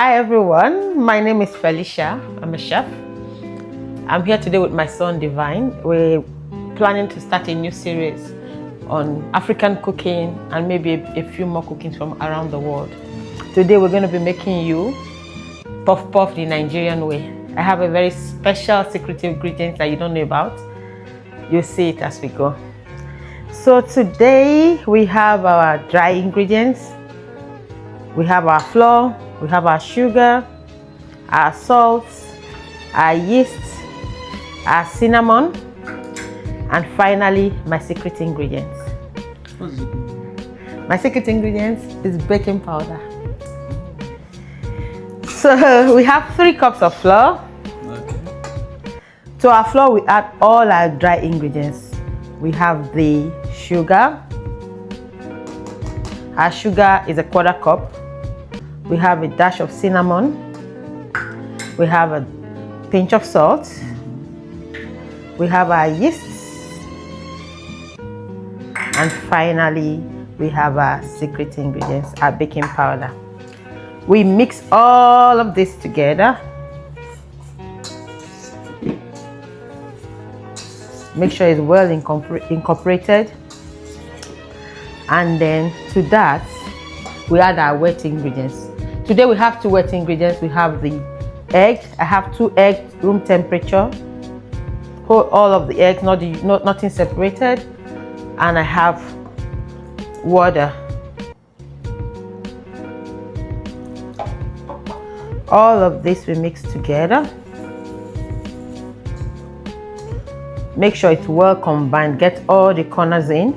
Hi everyone, my name is Felicia. I'm a chef. I'm here today with my son Divine. We're planning to start a new series on African cooking and maybe a few more cookings from around the world. Today we're going to be making you puff puff the Nigerian way. I have a very special secret ingredient that you don't know about. You'll see it as we go. So today we have our dry ingredients. We have our flour, we have our sugar, our salt, our yeast, our cinnamon, and finally my secret ingredients. What is it? My secret ingredients is baking powder. So we have 3 cups of flour. Okay. To our flour we add all our dry ingredients. We have the sugar. Our sugar is a 1/4 cup. We have a dash of cinnamon. We have a pinch of salt. We have our yeast. And finally, we have our secret ingredients, our baking powder. We mix all of this together. Make sure it's well incorporated. And then to that, we add our wet ingredients. Today we have 2 wet ingredients. We have the egg. I have 2 eggs, room temperature. Hold all of the eggs, nothing separated. And I have water. All of this we mix together. Make sure it's well combined. Get all the corners in.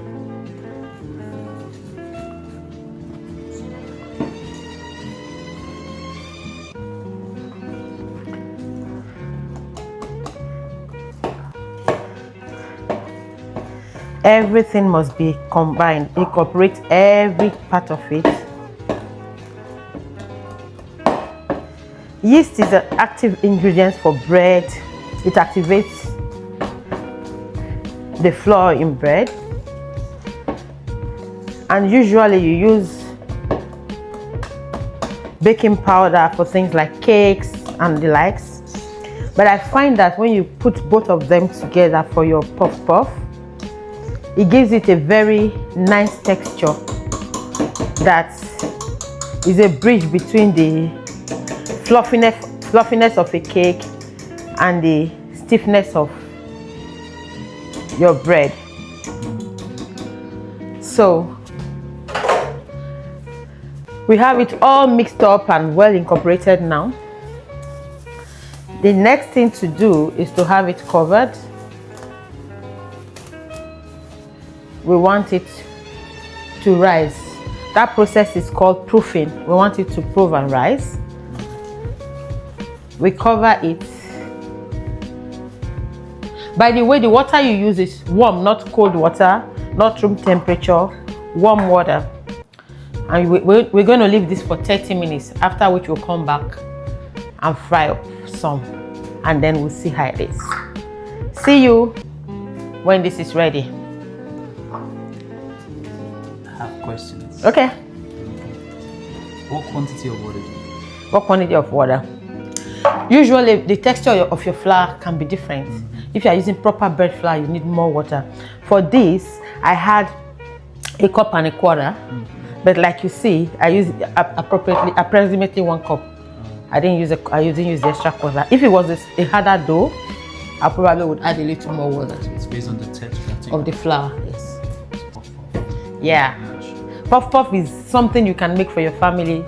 Everything must be combined. Incorporate every part of it. Yeast is an active ingredient for bread. It activates the flour in bread. And usually you use baking powder for things like cakes and the likes. But I find that when you put both of them together for your puff puff, it gives it a very nice texture that is a bridge between the fluffiness of a cake and the stiffness of your bread. So we have it all mixed up and well incorporated now. The next thing to do is to have it covered. We want it to rise. That process is called proofing. We want it to proof and rise. We cover it. By the way, the water you use is warm, not cold water, not room temperature, warm water. And we're going to leave this for 30 minutes, after which we'll come back and fry up some. And then we'll see how it is. See you when this is ready. Questions. Okay. What quantity of water do you use? What quantity of water? Usually the texture of your flour can be different. If you are using proper bread flour, you need more water. For this, I had 1.25 cups. But like you see, I use approximately 1 cup. I didn't use the extra water. If it was a harder dough, I probably would add a little more water. It's based on the texture of the flour. Yes. Yeah. Puff puff is something you can make for your family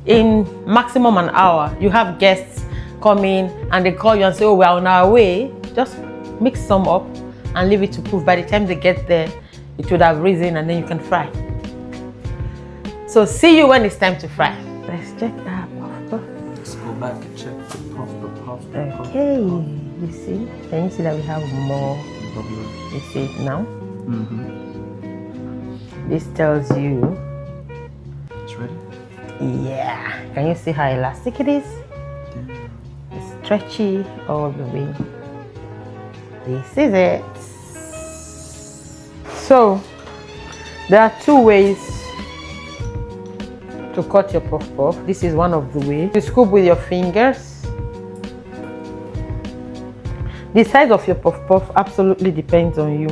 in maximum an hour. You have guests coming and they call you and say, oh, we're on our way. Just mix some up and leave it to proof. By the time they get there, it would have risen and then you can fry. So see you when it's time to fry. Let's check that puff puff. Let's go back and check the puff. Okay, you see? Can you see that we have more? You see it now? This tells you it's ready. Yeah. Can you see how elastic it is? It's stretchy all the way. This is it. So there are 2 ways to cut your puff puff, this is one of the ways. You scoop with your fingers. The size of your puff puff absolutely depends on you.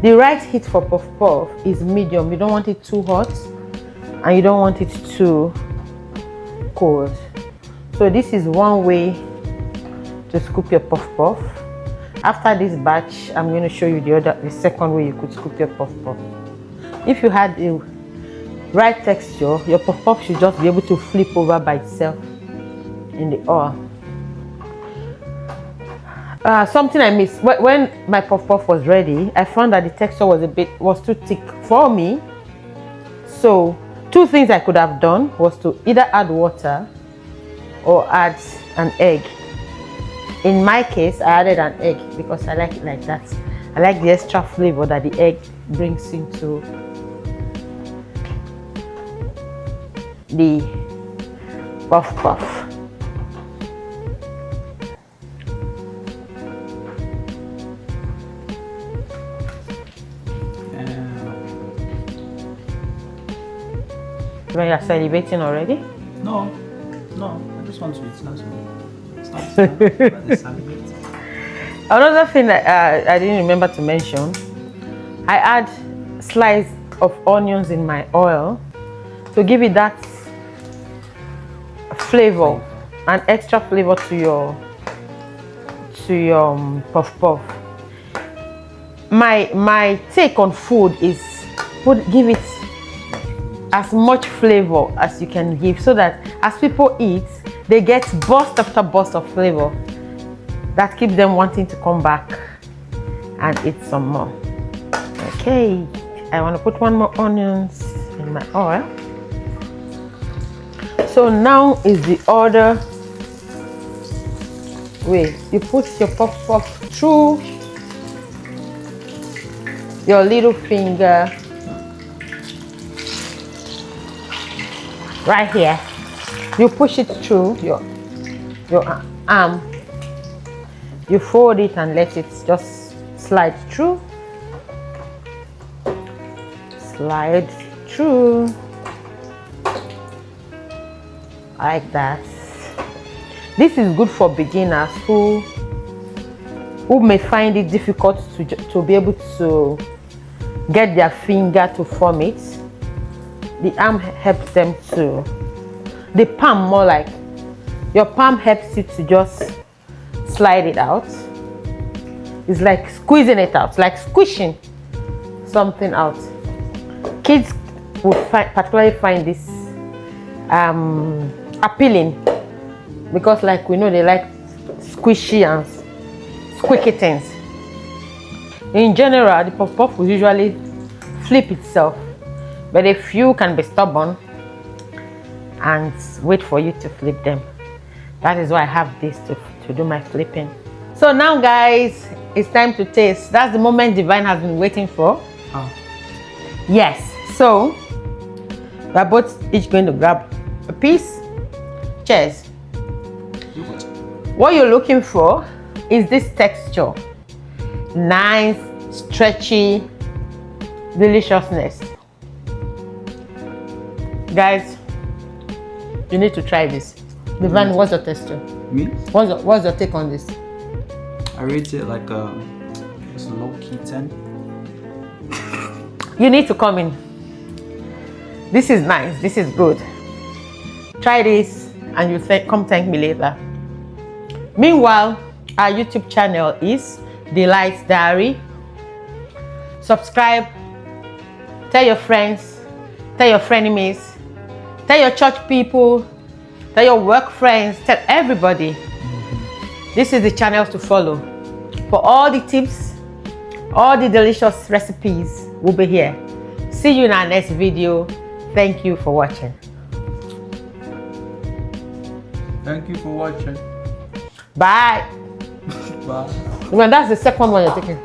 The right heat for puff puff is medium. You don't want it too hot and you don't want it too cold. So this is one way to scoop your puff puff. After this batch, I'm going to show you the second way you could scoop your puff puff. If you had the right texture, your puff puff should just be able to flip over by itself in the oil. Something I missed when my puff puff was ready, I found that the texture was too thick for me. So two things I could have done was to either add water or add an egg. In my case, I added an egg because I like it like that. I like the extra flavor that the egg brings into the puff puff. When you're salivating already? No, I just want to eat. It's not Another thing that I didn't remember to mention, I add slice of onions in my oil to give it that flavor, an extra flavor to your puff puff. My take on food is give it as much flavor as you can give, so that as people eat, they get burst after burst of flavor that keeps them wanting to come back and eat some more. Okay, I want to put one more onions in my oil. So now is the other way. You put your puff puff through your little finger right here. You push it through your arm. You fold it and let it just slide through. Slide through. Like that. This is good for beginners who may find it difficult to be able to get their finger to form it. The arm helps them to, the palm more like, your palm helps you to just slide it out. It's like squeezing it out, like squishing something out. Kids will particularly find this appealing because, like we know, they like squishy and squeaky things. In general, the puff puff will usually flip itself, but a few can be stubborn and wait for you to flip them. That is why I have this to do my flipping. So now, guys, it's time to taste. That's the moment Divine has been waiting for. Oh. Yes. So we're both each going to grab a piece. Cheers. What you're looking for is this texture. Nice, stretchy deliciousness. Guys, you need to try this. Divine, what's your texture? Me? What's your take on this? I rate it like a low-key 10. You need to come in. This is nice. This is good. Try this and you come thank me later. Meanwhile, our YouTube channel is Dellite Diary. Subscribe. Tell your friends. Tell your frenemies. Tell your church people. Tell your work friends. Tell everybody. This is the channel to follow. For all the tips, all the delicious recipes will be here. See you in our next video. Thank you for watching. Thank you for watching. Bye. Bye. Well, that's the second one you're taking.